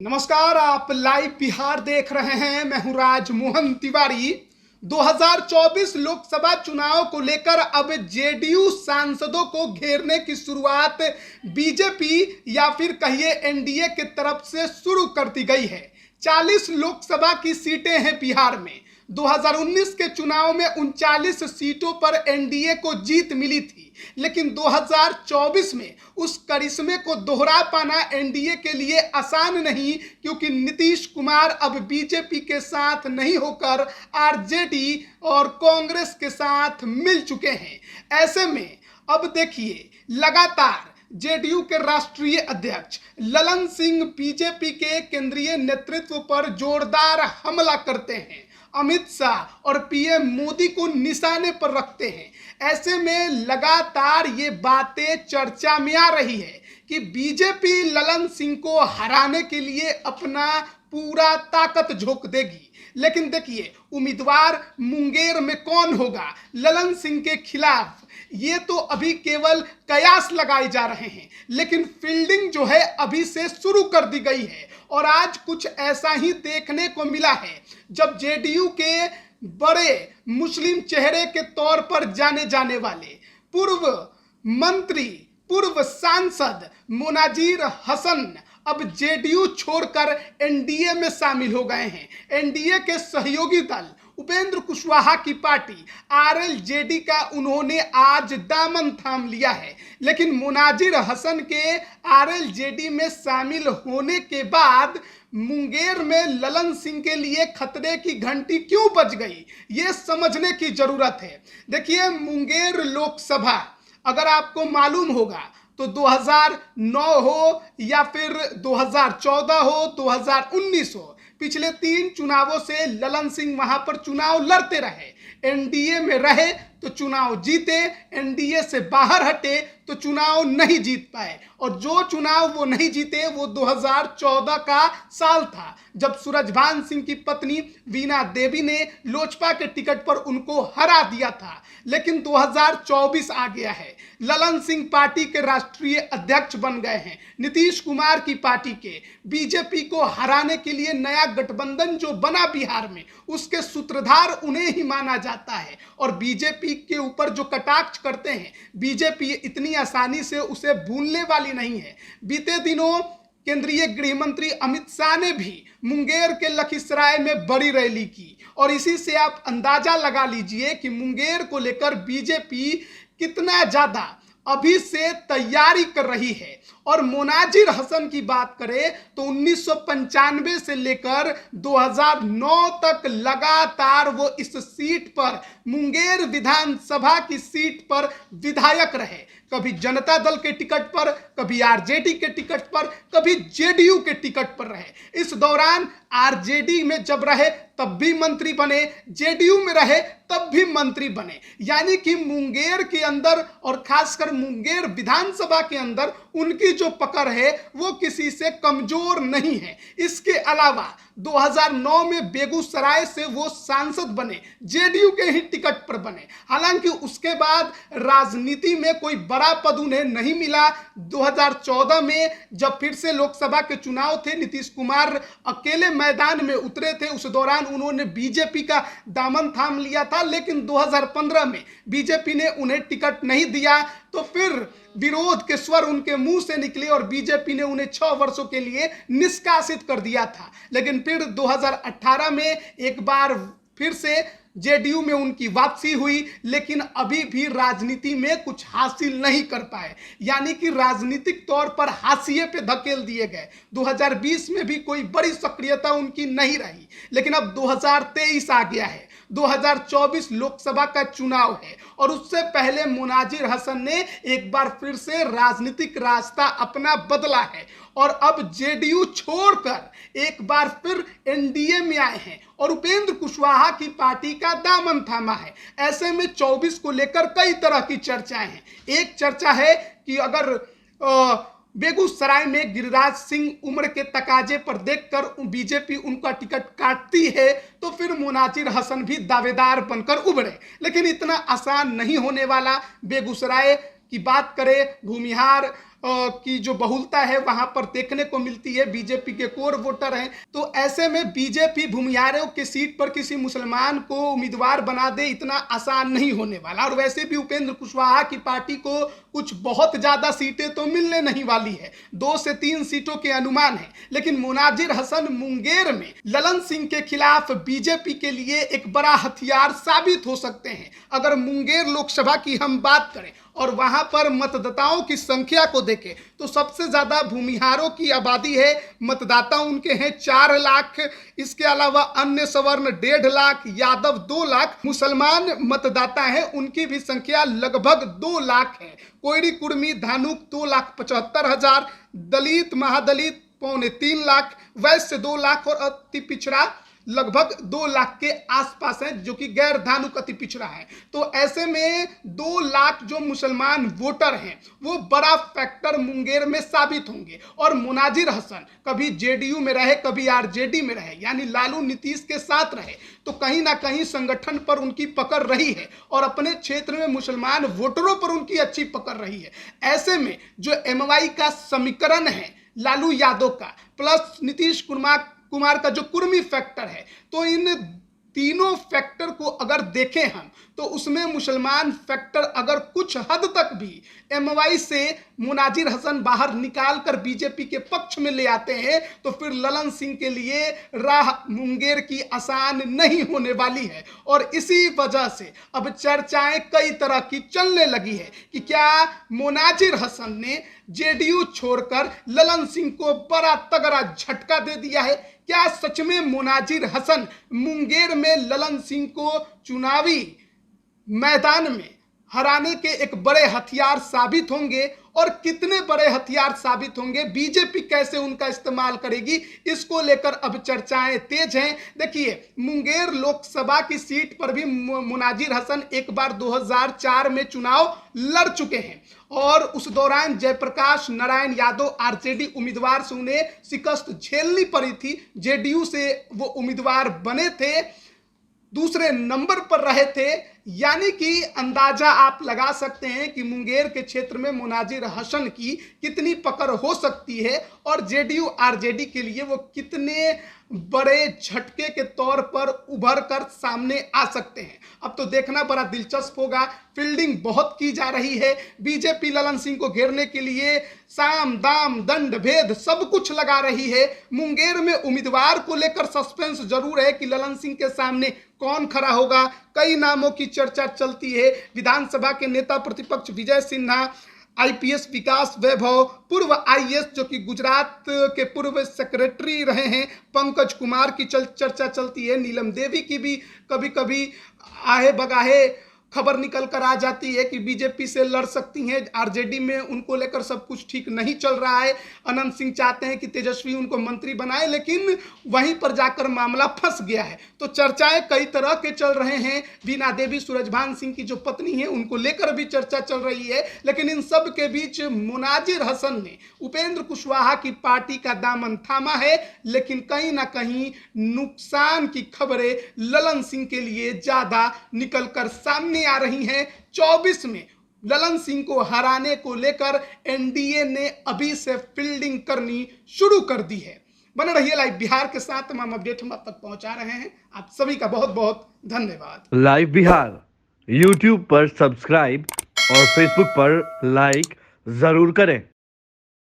नमस्कार, आप लाइव बिहार देख रहे हैं। मैं हूं राजमोहन तिवारी। 2024 लोकसभा चुनाव को लेकर अब जेडीयू सांसदों को घेरने की शुरुआत बीजेपी या फिर कहिए एनडीए की तरफ से शुरू कर दी गई है। 40 लोकसभा की सीटें हैं बिहार में। 2019 के चुनाव में 39 सीटों पर एनडीए को जीत मिली थी, लेकिन 2024 में उस करिश्मे को दोहरा पाना एनडीए के लिए आसान नहीं, क्योंकि नीतीश कुमार अब बीजेपी के साथ नहीं होकर आरजेडी और कांग्रेस के साथ मिल चुके हैं। ऐसे में अब देखिए, लगातार जेडीयू के राष्ट्रीय अध्यक्ष ललन सिंह बीजेपी के केंद्रीय नेतृत्व पर जोरदार हमला करते हैं। अमित शाह और पीएम मोदी को निशाने पर रखते हैं। ऐसे में लगातार ये बातें चर्चा में आ रही है कि बीजेपी ललन सिंह को हराने के लिए अपना पूरा ताकत झोंक देगी। लेकिन देखिए, उम्मीदवार मुंगेर में कौन होगा ललन सिंह के खिलाफ, ये तो अभी केवल कयास लगाए जा रहे हैं, लेकिन फील्डिंग जो है अभी से शुरू कर दी गई है। और आज कुछ ऐसा ही देखने को मिला है, जब जेडीयू के बड़े मुस्लिम चेहरे के तौर पर जाने जाने वाले पूर्व मंत्री, पूर्व सांसद मुनाजिर हसन अब जेडीयू छोड़कर एनडीए में शामिल हो गए हैं। एनडीए के सहयोगी दल उपेंद्र कुशवाहा की पार्टी आरएलजेडी का उन्होंने आज दामन थाम लिया है। लेकिन मुनाजिर हसन के आरएलजेडी में शामिल होने के बाद मुंगेर में ललन सिंह के लिए खतरे की घंटी क्यों बज गई, ये समझने की जरूरत है। देखिए, मुंगेर लोकसभा अगर आपको मालूम होगा तो 2009 हो या फिर 2014 हो, 2019 हो, पिछले 3 चुनावों से ललन सिंह वहां पर चुनाव लड़ते रहे। एनडीए में रहे तो चुनाव जीते, एनडीए से बाहर हटे तो चुनाव नहीं जीत पाए। और जो चुनाव वो नहीं जीते वो 2014 का साल था, जब सूरजभान सिंह की पत्नी वीणा देवी ने लोजपा के टिकट पर उनको हरा दिया था। लेकिन 2024 आ गया है, ललन सिंह पार्टी के राष्ट्रीय अध्यक्ष बन गए हैं। नीतीश कुमार की पार्टी के बीजेपी को हराने के लिए नया गठबंधन जो बना बिहार में, उसके सूत्रधार उन्हें ही माना जाता है। और बीजेपी के ऊपर जो कटाक्ष करते हैं, बीजेपी इतनी आसानी से उसे भूलने वाली नहीं है। बीते दिनों केंद्रीय गृह मंत्री अमित शाह ने भी मुंगेर के लखीसराय में बड़ी रैली की, और इसी से आप अंदाजा लगा लीजिए कि मुंगेर को लेकर बीजेपी कितना ज्यादा अभी से तैयारी कर रही है। और मुनाजिर हसन की बात करें तो 1995 से लेकर 2009 तक लगातार वो इस सीट पर, मुंगेर विधानसभा की सीट पर विधायक रहे। कभी जनता दल के टिकट पर, कभी आरजेडी के टिकट पर, कभी जेडीयू के टिकट पर रहे। इस दौरान आरजेडी में जब रहे तब भी मंत्री बने, जेडीयू में रहे तब भी मंत्री बने। यानी कि मुंगेर के अंदर और खासकर मुंगेर विधानसभा के अंदर उनकी जो पकड़ है वो किसी से कमजोर नहीं है। इसके अलावा 2009 में बेगूसराय से वो सांसद बने, जेडीयू के ही टिकट पर बने। हालांकि उसके बाद राजनीति में कोई बड़ा पद उन्हें नहीं मिला। 2014 में जब फिर से लोकसभा के चुनाव थे, नीतीश कुमार अकेले मैदान में उतरे थे, उस दौरान उन्होंने बीजेपी का दामन थाम लिया था। लेकिन 2015 में बीजेपी ने उन्हें टिकट नहीं दिया, तो फिर विरोध के स्वर उनके मुंह से निकले और बीजेपी ने उन्हें 6 वर्षों के लिए निष्कासित कर दिया था। लेकिन फिर 2018 में एक बार फिर से जेडीयू में उनकी वापसी हुई, लेकिन अभी भी राजनीति में कुछ हासिल नहीं कर पाए। यानी कि राजनीतिक तौर पर हाशिए पे धकेल दिए गए। 2020 में भी कोई बड़ी सक्रियता उनकी नहीं रही। लेकिन अब 2023 आ गया है, 2024 लोकसभा का चुनाव है, और उससे पहले मुनाजिर हसन ने एक बार फिर से राजनीतिक रास्ता अपना बदला है और अब जेडीयू छोड़कर एक बार फिर एनडीए में आए हैं और उपेंद्र कुशवाहा की पार्टी का दामन थामा है। ऐसे में 24 को लेकर कई तरह की चर्चाएं हैं। एक चर्चा है कि अगर बेगूसराय में गिरिराज सिंह उम्र के तकाजे पर देखकर बीजेपी उनका टिकट काटती है तो फिर मुनाजिर हसन भी दावेदार बनकर उभरे। लेकिन इतना आसान नहीं होने वाला। बेगूसराय की बात करें, भूमिहार की जो बहुलता है वहां पर देखने को मिलती है। बीजेपी के कोर वोटर हैं, तो ऐसे में बीजेपी भूमिहारों के सीट पर किसी मुसलमान को उम्मीदवार बना दे, इतना आसान नहीं होने वाला। और वैसे भी उपेंद्र कुशवाहा की पार्टी को कुछ बहुत ज्यादा सीटें तो मिलने नहीं वाली है, 2 से 3 सीटों के अनुमान है। लेकिन मुनाजिर हसन मुंगेर में ललन सिंह के खिलाफ बीजेपी के लिए एक बड़ा हथियार साबित हो सकते हैं। अगर मुंगेर लोकसभा की हम बात करें और वहां पर मतदाताओं की संख्या को देखें तो सबसे ज्यादा भूमिहारों की आबादी है। मतदाता उनके हैं 4 लाख, इसके अलावा अन्य सवर्ण 1.5 लाख, यादव 2 लाख, मुसलमान मतदाता हैं उनकी भी संख्या लगभग 2 लाख है। कोयरी कुर्मी धानुक 2,75,000, दलित महादलित 2.25 लाख, वैश्य 2 लाख और अति पिछड़ा लगभग 2 लाख के आसपास है, जो कि गैर धानुक अति पिछड़ा है। तो ऐसे में 2 लाख जो मुसलमान वोटर हैं वो बड़ा फैक्टर मुंगेर में साबित होंगे। और मुनाजिर हसन कभी जेडीयू में रहे, कभी आरजेडी में रहे, यानी लालू नीतीश के साथ रहे, तो कहीं ना कहीं संगठन पर उनकी पकड़ रही है और अपने क्षेत्र में मुसलमान वोटरों पर उनकी अच्छी पकड़ रही है। ऐसे में जो एमवाई का समीकरण है लालू यादव का प्लस नीतीश कुमार का जो कुर्मी फैक्टर है, तो इन तीनों फैक्टर को अगर देखें हम तो उसमें मुसलमान फैक्टर अगर कुछ हद तक भी एमवाई से मुनाजिर हसन बाहर निकाल कर बीजेपी के पक्ष में ले आते हैं तो फिर ललन सिंह के लिए राह मुंगेर की आसान नहीं होने वाली है। और इसी वजह से अब चर्चाएं कई तरह की चलने लगी है कि क्या मुनाजिर हसन ने जेडीयू छोड़कर ललन सिंह को बड़ा तगड़ा झटका दे दिया है। क्या सच में मुनाजिर हसन मुंगेर में ललन सिंह को चुनावी मैदान में हराने के एक बड़े हथियार साबित होंगे, और कितने बड़े हथियार साबित होंगे, बीजेपी कैसे उनका इस्तेमाल करेगी, इसको लेकर अब चर्चाएं तेज हैं। देखिए, मुंगेर लोकसभा की सीट पर भी मुनाजिर हसन एक बार 2004 में चुनाव लड़ चुके हैं और उस दौरान जयप्रकाश नारायण यादव आरजेडी उम्मीदवार से उन्हें शिकस्त झेलनी पड़ी थी। जेडीयू से वो उम्मीदवार बने थे, दूसरे नंबर पर रहे थे, यानी कि अंदाजा आप लगा सकते हैं कि मुंगेर के क्षेत्र में मुनाजिर हसन की कितनी पकड़ हो सकती है और जेडीयू आरजेडी के लिए वो कितने बड़े झटके के तौर पर उभर कर सामने आ सकते हैं। अब तो देखना बड़ा दिलचस्प होगा। फील्डिंग बहुत की जा रही है, बीजेपी ललन सिंह को घेरने के लिए साम दाम दंड भेद सब कुछ लगा रही है। मुंगेर में उम्मीदवार को लेकर सस्पेंस जरूर है कि ललन सिंह के सामने कौन खड़ा होगा। कई नामों की चर्चा चलती है। विधानसभा के नेता प्रतिपक्ष विजय सिन्हा, आईपीएस विकास वैभव, पूर्व आईएएस जो कि गुजरात के पूर्व सेक्रेटरी रहे हैं पंकज कुमार की चर्चा चलती है। नीलम देवी की भी कभी कभी आहे बगाहे खबर निकल कर आ जाती है कि बीजेपी से लड़ सकती हैं। आरजेडी में उनको लेकर सब कुछ ठीक नहीं चल रहा है। अनंत सिंह चाहते हैं कि तेजस्वी उनको मंत्री बनाए, लेकिन वहीं पर जाकर मामला फंस गया है। तो चर्चाएं कई तरह के चल रहे हैं। बीना देवी सूरजभान सिंह की जो पत्नी है उनको लेकर भी चर्चा चल रही है। लेकिन इन सब के बीच मुनाजिर हसन ने उपेंद्र कुशवाहा की पार्टी का दामन थामा है, लेकिन कहीं ना कहीं नुकसान की खबरें ललन सिंह के लिए ज्यादा निकल कर सामने आ रही हैं। 24 में ललन सिंह को हराने को लेकर एनडीए ने अभी से फील्डिंग करनी शुरू कर दी है। बने रहिए लाइव बिहार के साथ, तमाम अपडेट हम आप तक पहुंचा रहे हैं। आप सभी का बहुत बहुत धन्यवाद। लाइव बिहार यूट्यूब पर सब्सक्राइब और फेसबुक पर लाइक जरूर करें।